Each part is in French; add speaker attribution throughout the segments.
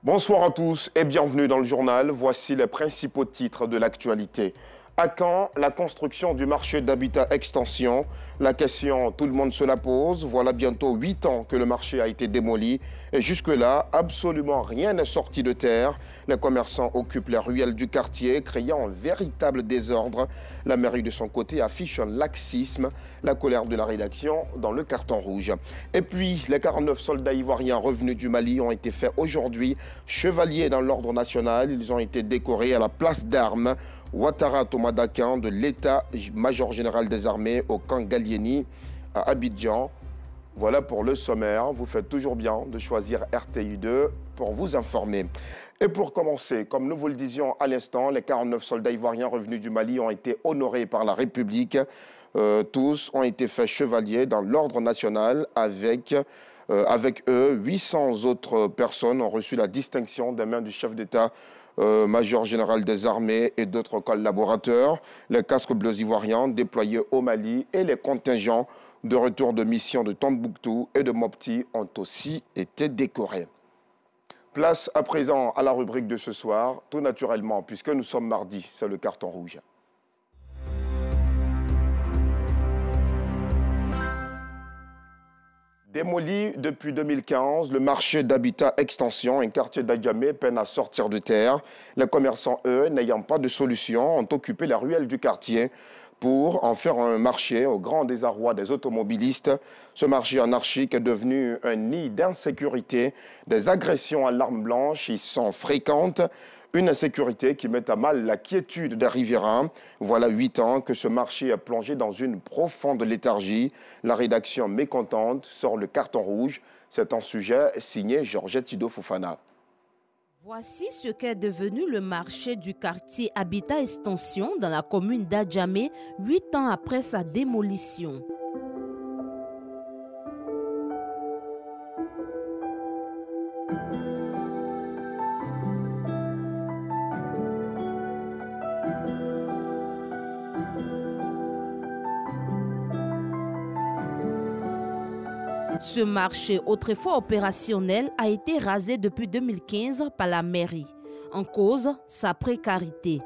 Speaker 1: Bonsoir à tous et bienvenue dans le journal. Voici les principaux titres de l'actualité. À quand la construction du marché d'habitat extension? La question, tout le monde se la pose. Voilà bientôt 8 ans que le marché a été démoli. Et jusque-là, absolument rien n'est sorti de terre. Les commerçants occupent les ruelles du quartier, créant un véritable désordre. La mairie, de son côté, affiche un laxisme. La colère de la rédaction dans le carton rouge. Et puis, les 49 soldats ivoiriens revenus du Mali ont été faits aujourd'hui chevaliers dans l'ordre national. Ils ont été décorés à la place d'armes Ouattara Thomas Dakan de l'état-major général des armées au camp Gallieni à Abidjan. Voilà pour le sommaire. Vous faites toujours bien de choisir RTI2 pour vous informer. Et pour commencer, comme nous vous le disions à l'instant, les 49 soldats ivoiriens revenus du Mali ont été honorés par la République. Tous ont été faits chevaliers dans l'ordre national avec eux, 800 autres personnes ont reçu la distinction des mains du chef d'État major général des armées et d'autres collaborateurs, les casques bleus ivoiriens déployés au Mali et les contingents de retour de mission de Tombouctou et de Mopti ont aussi été décorés. Place à présent à la rubrique de ce soir, tout naturellement, puisque nous sommes mardi, c'est le carton rouge. Démoli depuis 2015, le marché d'habitat extension, un quartier d'Adjamé, peine à sortir de terre. Les commerçants, eux, n'ayant pas de solution, ont occupé la ruelle du quartier pour en faire un marché au grand désarroi des automobilistes. Ce marché anarchique est devenu un nid d'insécurité. Des agressions à l'arme blanche y sont fréquentes. Une insécurité qui met à mal la quiétude des riverains. Voilà 8 ans que ce marché est plongé dans une profonde léthargie. La rédaction mécontente sort le carton rouge. C'est un sujet signé Georgette Ido Fofana.
Speaker 2: Voici ce qu'est devenu le marché du quartier Habitat Extension dans la commune d'Adjamé 8 ans après sa démolition. Ce marché, autrefois opérationnel, a été rasé depuis 2015 par la mairie. En cause, sa précarité.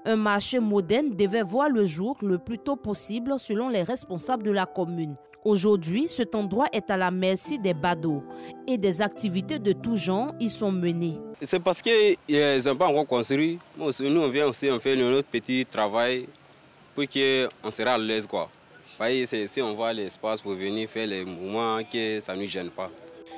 Speaker 2: Un marché moderne devait voir le jour le plus tôt possible selon les responsables de la commune. Aujourd'hui, cet endroit est à la merci des badauds et des activités de tout genre y sont menées.
Speaker 3: C'est parce qu'ils n'ont pas encore construit. Nous, on vient aussi, on fait notre petit travail pour qu'on sera à l'aise, quoi. Si on voit l'espace pour venir faire les mouvements, que ça ne nous gêne pas.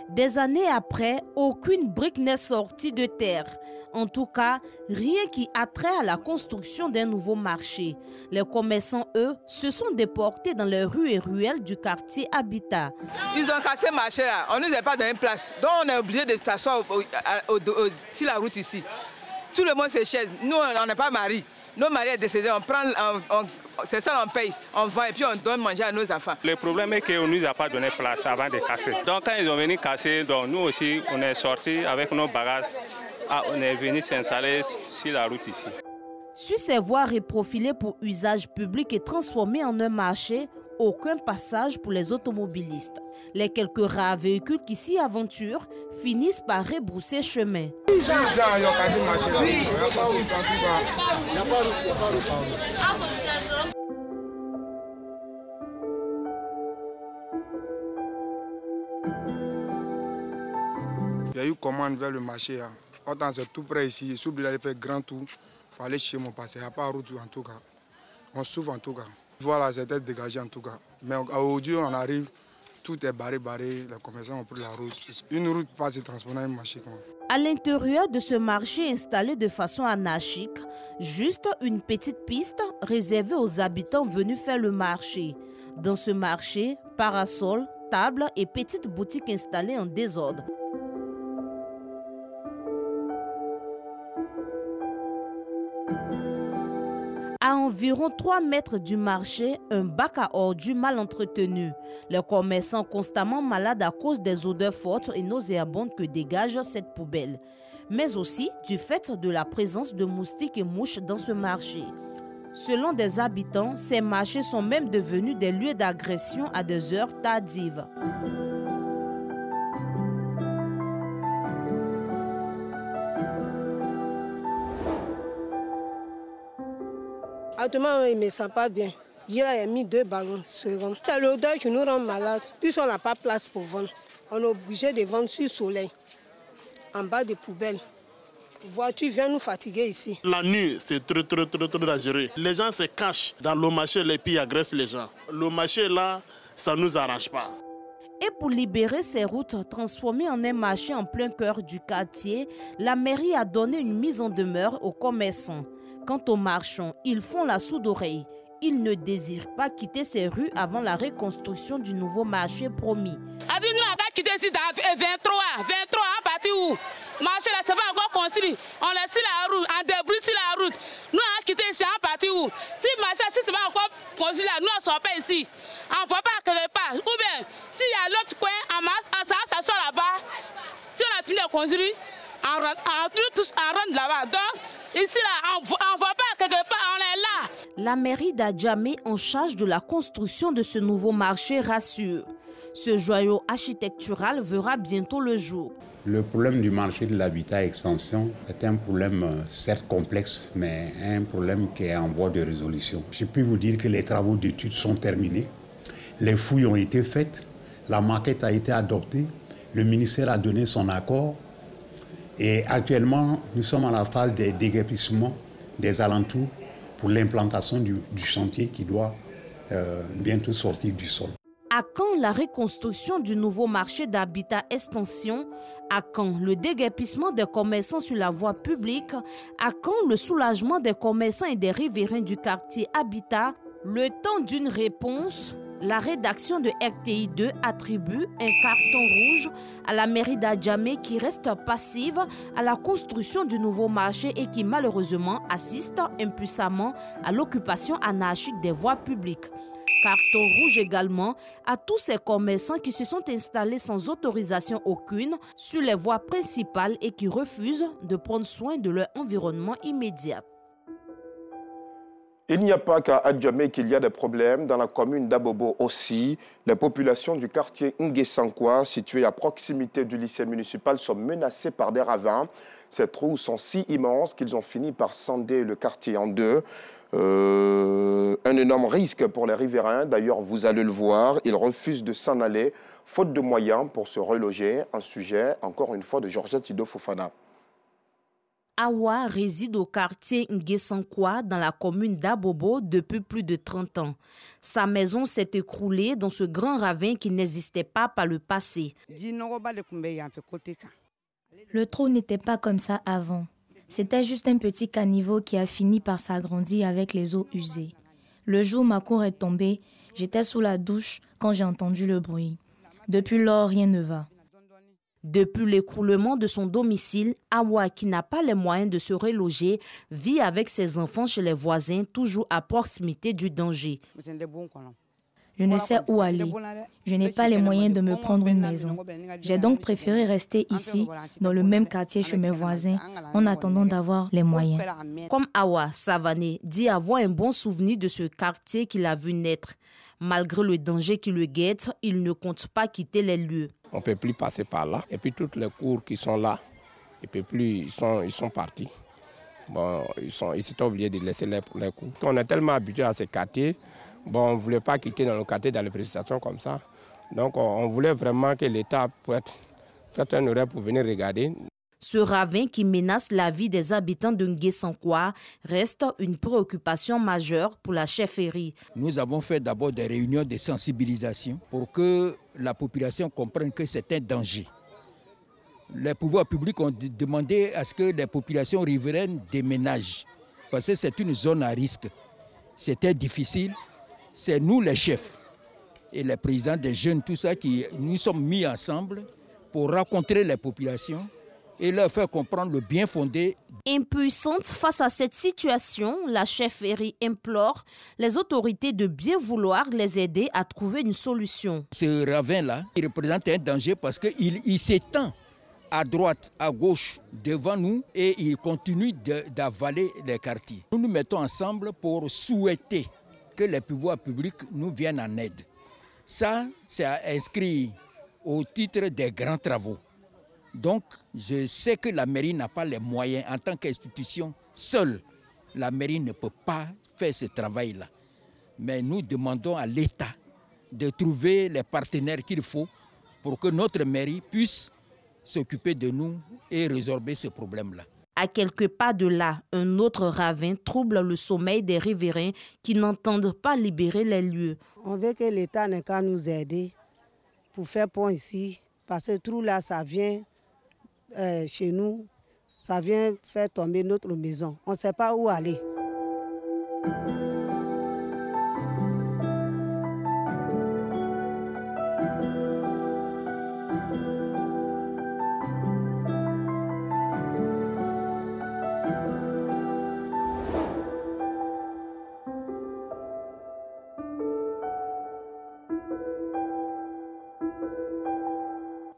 Speaker 2: Des années après, aucune brique n'est sortie de terre. En tout cas, rien qui a trait à la construction d'un nouveau marché. Les commerçants, eux, se sont déportés dans les rues et ruelles du quartier Habitat.
Speaker 4: Ils ont cassé le marché là, on ne nous a pas donné place. Donc on est obligé de s'asseoir sur la route ici. Tout le monde se cherche. Nous, on n'est pas mariés. Nos maris sont décédés, c'est ça on paye, on vend et puis on donne manger à nos enfants.
Speaker 5: Le problème est qu'on ne nous a pas donné place avant de casser. Donc quand ils ont venu casser, donc nous aussi on est sortis avec nos bagages, on est venu s'installer sur la route ici.
Speaker 2: Sur ces voies reprofilées pour usage public et transformées en un marché, aucun passage pour les automobilistes. Les quelques rares véhicules qui s'y aventurent finissent par rebrousser chemin.
Speaker 6: Il y a eu commande vers le marché. Pourtant, c'est tout près ici. Il s'oublie d'aller faire grand tour pour aller chez mon passé. Il n'y a pas de route en tout cas. On souffre en tout cas. Voilà, c'était dégagé en tout cas. Mais aujourd'hui, on arrive, tout est barré. Les commerçants ont pris la route. Une route passe et transporter un marché.
Speaker 2: À l'intérieur de ce marché installé de façon anarchique, juste une petite piste réservée aux habitants venus faire le marché. Dans ce marché, parasols, tables et petites boutiques installées en désordre. À environ 3 mètres du marché, un bac à ordures mal entretenu. Les commerçants constamment malades à cause des odeurs fortes et nauséabondes que dégage cette poubelle. Mais aussi du fait de la présence de moustiques et mouches dans ce marché. Selon des habitants, ces marchés sont même devenus des lieux d'agression à des heures tardives.
Speaker 7: Actuellement, il ne me sent pas bien. Il a mis 2 ballons sur rond. C'est l'odeur qui nous rend malade. Puisqu'on n'a pas de place pour vendre. On est obligé de vendre sur le soleil, en bas des poubelles. La voiture vient nous fatiguer ici.
Speaker 8: La nuit, c'est très dangereux. Les gens se cachent dans le marché, les filles agressent les gens. Le marché là, ça ne nous arrange pas.
Speaker 2: Et pour libérer ces routes transformées en un marché en plein cœur du quartier, la mairie a donné une mise en demeure aux commerçants. Quant aux marchands, ils font la sourde oreille. Ils ne désirent pas quitter ces rues avant la reconstruction du nouveau marché promis.
Speaker 9: Nous, on va quitter ici dans 23 à partir où le marché là, c'est pas encore construit. On laisse la route, on débrouille sur la route. Nous, on va quitter ici à partir où si le marché, si c'est pas encore construit là, nous, on ne sort pas ici. On ne va pas quelque part. Ou bien, s'il y a l'autre coin, en masse, ça sort là-bas. Si on a fini de construire, on rentre là-bas. Donc, ici, là, on ne va pas quelque part, on est là.
Speaker 2: La mairie d'Adjamé, en charge de la construction de ce nouveau marché, rassure. Ce joyau architectural verra bientôt le jour.
Speaker 10: Le problème du marché de l'habitat extension est un problème certes complexe, mais un problème qui est en voie de résolution. Je peux vous dire que les travaux d'études sont terminés, les fouilles ont été faites, la maquette a été adoptée, le ministère a donné son accord et actuellement nous sommes à la phase des déguerpissements des alentours pour l'implantation du chantier qui doit bientôt sortir du sol.
Speaker 2: À quand la reconstruction du nouveau marché d'habitat extension? À quand le déguerpissement des commerçants sur la voie publique? À quand le soulagement des commerçants et des riverains du quartier Habitat? Le temps d'une réponse, la rédaction de RTI 2 attribue un carton rouge à la mairie d'Adjamé qui reste passive à la construction du nouveau marché et qui malheureusement assiste impuissamment à l'occupation anarchique des voies publiques. Carton rouge également à tous ces commerçants qui se sont installés sans autorisation aucune sur les voies principales et qui refusent de prendre soin de leur environnement immédiat.
Speaker 1: Il n'y a pas qu'à Adjamé qu'il y a des problèmes. Dans la commune d'Abobo aussi, les populations du quartier Nguessankwa, situé à proximité du lycée municipal, sont menacées par des ravins. Ces trous sont si immenses qu'ils ont fini par scinder le quartier en deux. Un énorme risque pour les riverains. D'ailleurs, vous allez le voir, ils refusent de s'en aller, faute de moyens pour se reloger. Un sujet, encore une fois, de Georgette Ido Fofana.
Speaker 2: Awa réside au quartier Nguessankwa dans la commune d'Abobo depuis plus de 30 ans. Sa maison s'est écroulée dans ce grand ravin qui n'existait pas par le passé.
Speaker 11: Le trou n'était pas comme ça avant. C'était juste un petit caniveau qui a fini par s'agrandir avec les eaux usées. Le jour où ma cour est tombée, j'étais sous la douche quand j'ai entendu le bruit. Depuis lors, rien ne va.
Speaker 2: Depuis l'écroulement de son domicile, Awa, qui n'a pas les moyens de se reloger, vit avec ses enfants chez les voisins, toujours à proximité du danger.
Speaker 11: Je ne sais où aller. Je n'ai pas les moyens de me prendre une maison. J'ai donc préféré rester ici, dans le même quartier chez mes voisins, en attendant d'avoir les moyens.
Speaker 2: Comme Awa Savané dit avoir un bon souvenir de ce quartier qu'il a vu naître. Malgré le danger qui le guette, il ne compte pas quitter les lieux.
Speaker 12: On ne peut plus passer par là. Et puis toutes les cours qui sont là, ils sont partis. Bon, ils s'étaient obligés de laisser les cours. On est tellement habitué à ces quartiers, on ne voulait pas quitter dans le quartier dans les prestations comme ça. Donc on voulait vraiment que l'État fasse un horaire pour venir regarder.
Speaker 2: Ce ravin qui menace la vie des habitants de Nguessankwa reste une préoccupation majeure pour la chefferie.
Speaker 13: Nous avons fait d'abord des réunions de sensibilisation pour que la population comprenne que c'est un danger. Les pouvoirs publics ont demandé à ce que les populations riveraines déménagent parce que c'est une zone à risque. C'était difficile. C'est nous les chefs et les présidents des jeunes, tout ça, qui nous sommes mis ensemble pour rencontrer les populations et leur faire comprendre le bien fondé.
Speaker 2: Impuissante face à cette situation, la chefferie implore les autorités de bien vouloir les aider à trouver une solution.
Speaker 13: Ce ravin-là, il représente un danger parce qu'il s'étend à droite, à gauche, devant nous et il continue d'avaler les quartiers. Nous nous mettons ensemble pour souhaiter que les pouvoirs publics nous viennent en aide. Ça, c'est inscrit au titre des grands travaux. Donc, je sais que la mairie n'a pas les moyens en tant qu'institution seule. la mairie ne peut pas faire ce travail-là. Mais nous demandons à l'État de trouver les partenaires qu'il faut pour que notre mairie puisse s'occuper de nous et résorber ce problème-là.
Speaker 2: À quelques pas de là, un autre ravin trouble le sommeil des riverains qui n'entendent pas libérer les lieux.
Speaker 14: On veut que l'État n'ait qu'à nous aider pour faire pont ici, parce que tout là, ça vient chez nous, ça vient faire tomber notre maison. On ne sait pas où aller.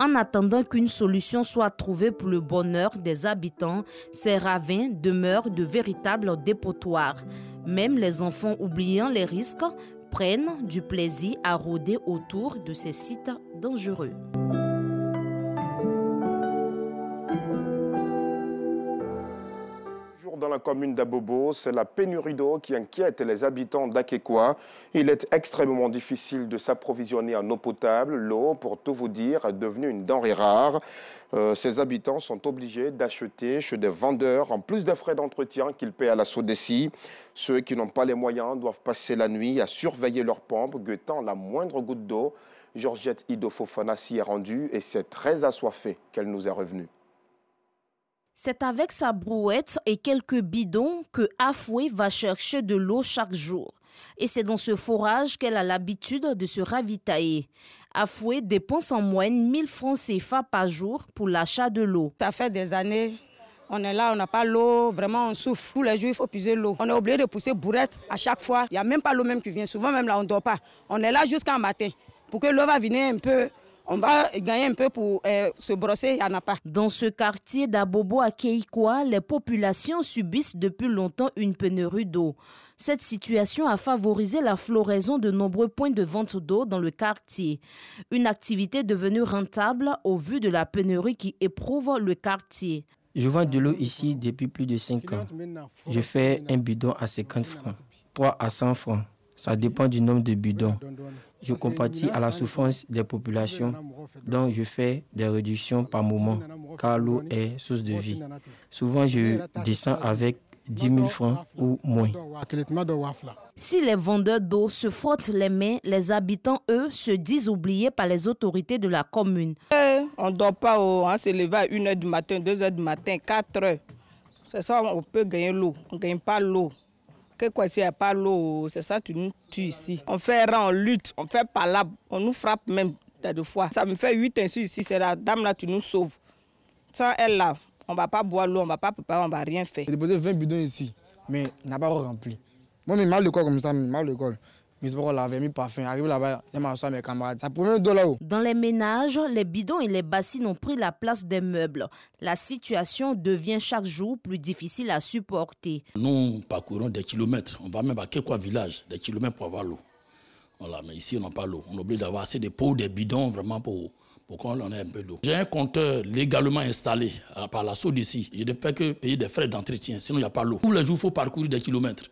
Speaker 2: En attendant qu'une solution soit trouvée pour le bonheur des habitants, ces ravins demeurent de véritables dépotoirs. Même les enfants oubliant les risques prennent du plaisir à rôder autour de ces sites dangereux.
Speaker 1: Dans la commune d'Abobo, c'est la pénurie d'eau qui inquiète les habitants d'Akekwa. Il est extrêmement difficile de s'approvisionner en eau potable. L'eau, pour tout vous dire, est devenue une denrée rare. Ces habitants sont obligés d'acheter chez des vendeurs, en plus des frais d'entretien qu'ils paient à la SODECI. Ceux qui n'ont pas les moyens doivent passer la nuit à surveiller leurs pompes, guettant la moindre goutte d'eau. Georgette Ido Fofana s'y est rendue et c'est très assoiffée qu'elle nous est revenue.
Speaker 2: C'est avec sa brouette et quelques bidons que Afoué va chercher de l'eau chaque jour. Et c'est dans ce forage qu'elle a l'habitude de se ravitailler. Afoué dépense en moyenne 1000 francs CFA par jour pour l'achat de l'eau.
Speaker 14: Ça fait des années, on est là, on n'a pas l'eau, vraiment on souffre. Tous les jours, il faut puiser l'eau. On est obligé de pousser bourrette à chaque fois. Il n'y a même pas l'eau même qui vient. Souvent même là, on ne dort pas. On est là jusqu'à matin. Pour que l'eau va venir un peu, on va gagner un peu pour se brosser, il n'y en a pas.
Speaker 2: Dans ce quartier d'Abobo à Keikwa, les populations subissent depuis longtemps une pénurie d'eau. Cette situation a favorisé la floraison de nombreux points de vente d'eau dans le quartier. Une activité devenue rentable au vu de la pénurie qui éprouve le quartier.
Speaker 15: Je vends de l'eau ici depuis plus de 5 ans. Je fais un bidon à 50 francs, 3 à 100 francs. Ça dépend du nombre de bidons. Je compatis à la souffrance des populations, donc je fais des réductions par moment, car l'eau est source de vie. Souvent, je descends avec 10 000 francs ou moins.
Speaker 2: Si les vendeurs d'eau se frottent les mains, les habitants, eux, se disent oubliés par les autorités de la commune.
Speaker 16: On ne dort pas, on se lève à 1h du matin, 2h du matin, 4h. C'est ça, on peut gagner l'eau. On ne gagne pas l'eau. S'il n'y a pas l'eau, c'est ça qui nous tue ici. On fait rang, on lutte, on fait palabre, on nous frappe même des fois. Ça me fait 8 insultes ici, c'est la dame là qui nous sauve. Sans elle là, on ne va pas boire l'eau, on ne va pas préparer, on ne va rien faire.
Speaker 6: J'ai déposé 20 bidons ici, mais on n'a pas rempli. Moi, j'ai mal de corps comme ça, mal de corps. Mais c'est pourquoi on l'avait mis parfum. Arrivé là-bas, il y a ma soeur, mes camarades. Ça promet de là-haut.
Speaker 2: Dans les ménages, les bidons et les bassines ont pris la place des meubles. La situation devient chaque jour plus difficile à supporter.
Speaker 17: Nous parcourons des kilomètres. On va même à Kekwa village, des kilomètres pour avoir l'eau. Voilà, mais ici, on n'a pas l'eau. On est obligé d'avoir assez de pots, des bidons, vraiment pour qu'on ait un peu d'eau. J'ai un compteur légalement installé par la SODECI. Je ne fais que payer des frais d'entretien, sinon il n'y a pas l'eau. Tous les jours, il faut parcourir des kilomètres.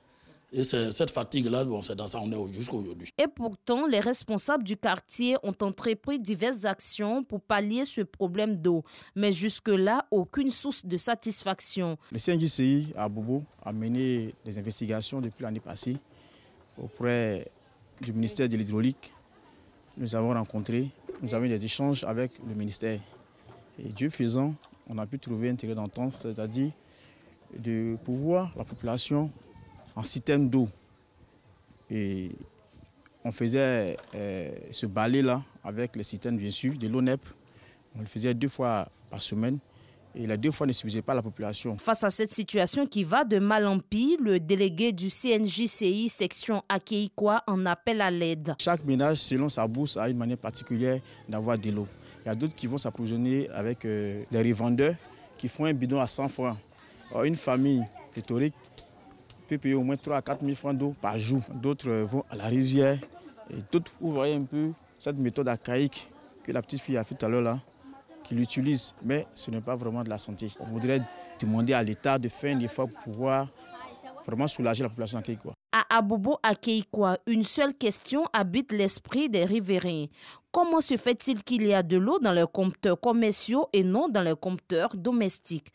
Speaker 17: Et cette fatigue-là, bon, c'est dans ça qu'on est jusqu'à aujourd'hui.
Speaker 2: Et pourtant, les responsables du quartier ont entrepris diverses actions pour pallier ce problème d'eau. Mais jusque-là, aucune source de satisfaction.
Speaker 18: Le CNJCI à Bobo a mené des investigations depuis l'année passée auprès du ministère de l'Hydraulique. Nous avons rencontré, nous avons eu des échanges avec le ministère. Et Dieu faisant, on a pu trouver un terrain d'entente, c'est-à-dire de pouvoir la population en citerne d'eau. Et on faisait ce balai-là avec les citernes, bien sûr, de l'ONEP. On le faisait 2 fois par semaine. Et les 2 fois ne suffisaient pas à la population.
Speaker 2: Face à cette situation qui va de mal en pire, le délégué du CNJCI section Akeikwa en appelle à l'aide.
Speaker 18: Chaque ménage, selon sa bourse, a une manière particulière d'avoir de l'eau. Il y a d'autres qui vont s'approvisionner avec des revendeurs qui font un bidon à 100 francs. Alors, une famille pléthorique peut payer au moins 3 à 4 000 francs d'eau par jour. D'autres vont à la rivière. Et d'autres, vous voyez un peu cette méthode archaïque que la petite fille a fait tout à l'heure là, qui l'utilise, mais ce n'est pas vraiment de la santé. On voudrait demander à l'État de faire un effort pour pouvoir vraiment soulager la population d'Akeikwa.
Speaker 2: À Abobo Akeikwa, une seule question habite l'esprit des riverains. Comment se fait-il qu'il y a de l'eau dans les compteurs commerciaux et non dans les compteurs domestiques?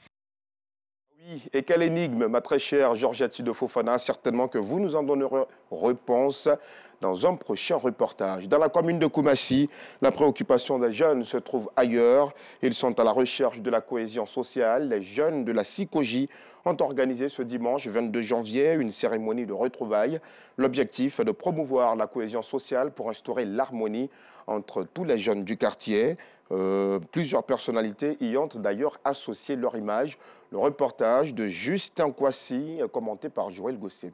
Speaker 1: Oui, et quelle énigme, ma très chère Georgette de Fofana, certainement que vous nous en donnerez réponse dans un prochain reportage. Dans la commune de Koumassi, la préoccupation des jeunes se trouve ailleurs. Ils sont à la recherche de la cohésion sociale. Les jeunes de la SICOJ ont organisé ce dimanche 22 janvier une cérémonie de retrouvailles. L'objectif est de promouvoir la cohésion sociale pour instaurer l'harmonie entre tous les jeunes du quartier. Plusieurs personnalités y ont d'ailleurs associé leur image. Le reportage de Justin Kwasi, commenté par Joël Gosset.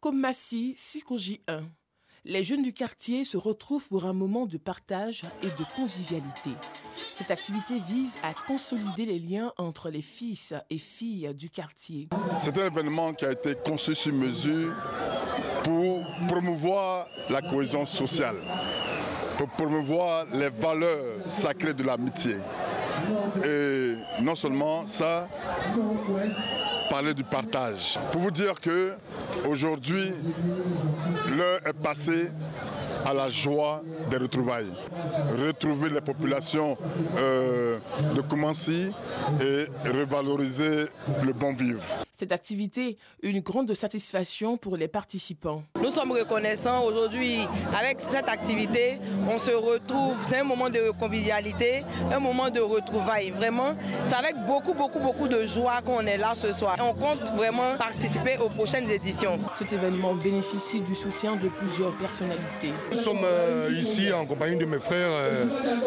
Speaker 19: Koumassi, SICOJ 1. Les jeunes du quartier se retrouvent pour un moment de partage et de convivialité. Cette activité vise à consolider les liens entre les fils et filles du quartier.
Speaker 20: C'est un événement qui a été conçu sur mesure pour promouvoir la cohésion sociale, pour promouvoir les valeurs sacrées de l'amitié. Et non seulement ça, parler du partage. Pour vous dire que aujourd'hui, l'heure est passée à la joie des retrouvailles. Retrouver les populations de Koumassi et revaloriser le bon vivre.
Speaker 19: Cette activité, une grande satisfaction pour les participants.
Speaker 21: Nous sommes reconnaissants aujourd'hui avec cette activité. On se retrouve, c'est un moment de convivialité, un moment de retrouvailles. Vraiment, c'est avec beaucoup de joie qu'on est là ce soir. On compte vraiment participer aux prochaines éditions.
Speaker 19: Cet événement bénéficie du soutien de plusieurs personnalités.
Speaker 22: Nous sommes ici en compagnie de mes frères,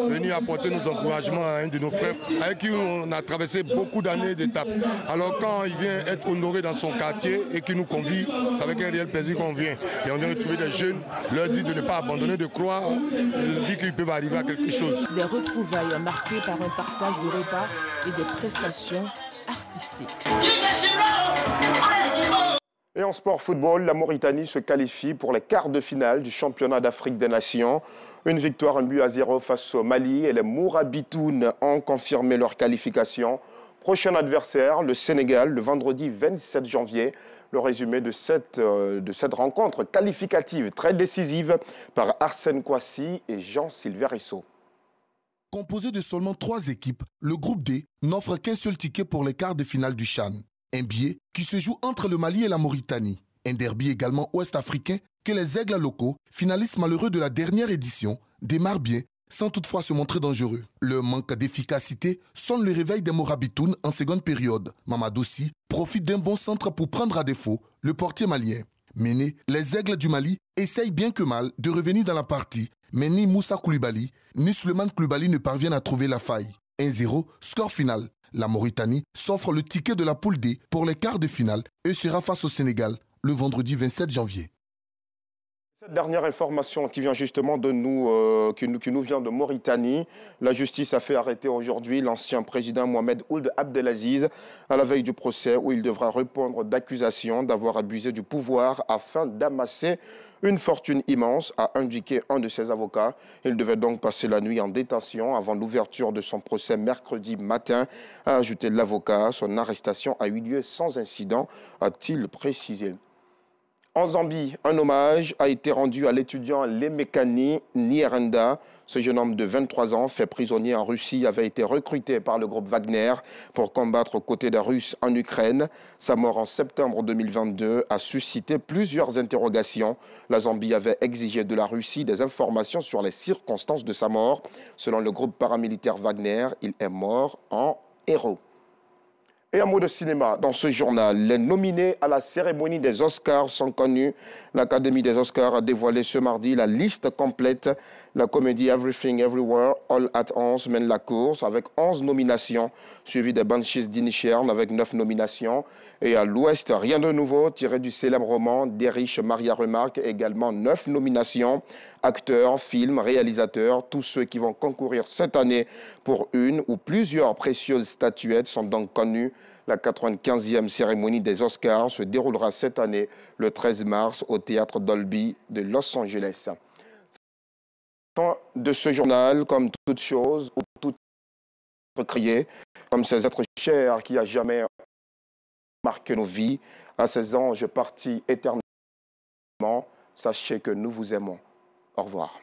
Speaker 22: venus apporter nos encouragements à un de nos frères avec qui on a traversé beaucoup d'années d'étapes. Alors quand il vient être honoré dans son quartier et qui nous convie, c'est avec un réel plaisir qu'on vient. Et on vient retrouver des jeunes, leur dire de ne pas abandonner, de croire, de dire qu'ils peuvent arriver à quelque chose.
Speaker 19: Des retrouvailles marquées par un partage de repas et des prestations artistiques.
Speaker 1: Et en sport football, la Mauritanie se qualifie pour les quarts de finale du championnat d'Afrique des Nations. Une victoire, 1-0 face au Mali et les Mourabitounes ont confirmé leur qualification. Prochain adversaire, le Sénégal, le vendredi 27 janvier. Le résumé de cette rencontre qualificative très décisive par Arsène Kwasi et Jean-Sylvain Risso.
Speaker 23: Composé de seulement 3 équipes, le groupe D n'offre qu'un seul ticket pour les quarts de finale du CHAN. Un billet qui se joue entre le Mali et la Mauritanie. Un derby également ouest-africain que les aigles locaux, finalistes malheureux de la dernière édition, démarrent bien, sans toutefois se montrer dangereux. Le manque d'efficacité sonne le réveil des Mourabitounes en seconde période. Mamadossi profite d'un bon centre pour prendre à défaut le portier malien. Menés, les aigles du Mali essayent bien que mal de revenir dans la partie, mais ni Moussa Koulibaly ni Suleiman Koulibaly ne parviennent à trouver la faille. 1-0, score final. La Mauritanie s'offre le ticket de la poule D pour les quarts de finale et sera face au Sénégal le vendredi 27 janvier.
Speaker 1: Cette dernière information qui vient justement de nous, qui nous vient de Mauritanie, la justice a fait arrêter aujourd'hui l'ancien président Mohamed Ould Abdelaziz à la veille du procès où il devra répondre d'accusations d'avoir abusé du pouvoir afin d'amasser une fortune immense, a indiqué un de ses avocats. Il devait donc passer la nuit en détention avant l'ouverture de son procès mercredi matin, a ajouté l'avocat. Son arrestation a eu lieu sans incident, a-t-il précisé. En Zambie, un hommage a été rendu à l'étudiant Lemekani Nyirenda. Ce jeune homme de 23 ans, fait prisonnier en Russie, avait été recruté par le groupe Wagner pour combattre aux côtés des Russes en Ukraine. Sa mort en septembre 2022 a suscité plusieurs interrogations. La Zambie avait exigé de la Russie des informations sur les circonstances de sa mort. Selon le groupe paramilitaire Wagner, il est mort en héros. Et un mot de cinéma dans ce journal. Les nominés à la cérémonie des Oscars sont connus. L'Académie des Oscars a dévoilé ce mardi la liste complète. La comédie Everything Everywhere All at Once mène la course avec 11 nominations, suivi des Banshees d'Inisherin avec 9 nominations. Et à l'Ouest, rien de nouveau, tiré du célèbre roman d'Erich Maria Remarque, également 9 nominations. Acteurs, films, réalisateurs, tous ceux qui vont concourir cette année pour une ou plusieurs précieuses statuettes sont donc connus. La 95e cérémonie des Oscars se déroulera cette année, le 13 mars, au Théâtre Dolby de Los Angeles. fin de ce journal, comme toute chose ou tout crié, comme ces êtres chers qui a jamais marqué nos vies. À ces anges partis éternellement, sachez que nous vous aimons. Au revoir.